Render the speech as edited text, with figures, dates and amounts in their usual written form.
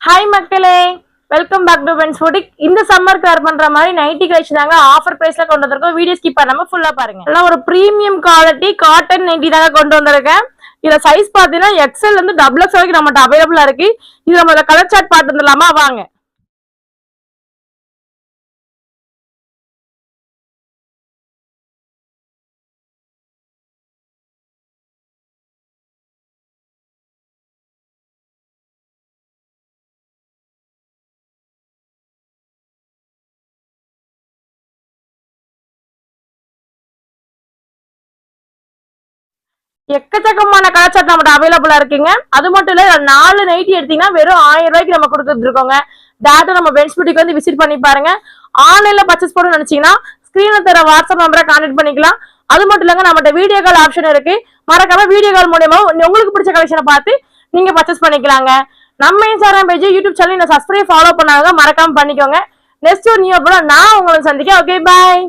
Hi மக்களே, welcome back to Benz பூட்டிக். இந்த summer care பண்ற மாதிரி நைட்டி கலெக்ஷன் தாங்க ஆஃபர் பிரைஸ்ல கொண்டு வந்திருக்கோம். வீடியோ ஸ்கிப் பண்ணாம ஃபுல்லா பாருங்க. எல்லாம் ஒரு பிரீமியம் குவாலிட்டி காட்டன் நைட்டி தாங்க கொண்டு வந்திருக்கேன். இதுல சைஸ் பாத்தீங்கன்னா எக்ஸ்எல் இருந்து டபுள் எக்ஸ் வரைக்கும் நம்மகிட்ட அவைலபிளா இருக்கு. இது நம்ம கலர் சார்ட் பார்த்து வந்துடலாமா? வாங்க. எக்கச்சக்கமான கலர் சார்ட் நம்மகிட்ட அவைலபிளா இருக்குங்க. அது மட்டும் இல்ல, 4 நைட்டி எடுத்தீங்கன்னா வெறும் 1000 ரூபாய்க்கு நம்ம கொடுத்துட்டு இருக்கோங்க. டேரக்டா நம்ம பென்ஸ் பூட்டிக் வந்து விசிட் பண்ணி பாருங்க. ஆன்லைன்ல பர்ச்சேஸ் பண்ணணும்னு நினைச்சீங்கன்னா ஸ்கிரீன்ல தர வாட்ஸ்அப் நம்பரை கான்டாக்ட் பண்ணிக்கலாம். அது மட்டும் இல்லங்க, நம்மகிட்ட வீடியோ கால் ஆப்ஷன் இருக்கு. மறக்காம வீடியோ கால் மூலமா உங்களுக்கு பிடிச்ச கலெக்ஷனை பார்த்து நீங்க பர்ச்சேஸ் பண்ணிக்கலாங்க. நம்ம Instagram page, YouTube channel subscribe follow பண்ணாங்க, மறக்காம பண்ணிக்கோங்க. நெக்ஸ்ட் ஒரு நியூ அப்லோட் நான் உங்களை சந்திக்கிறேன். ஓகே, பாய்.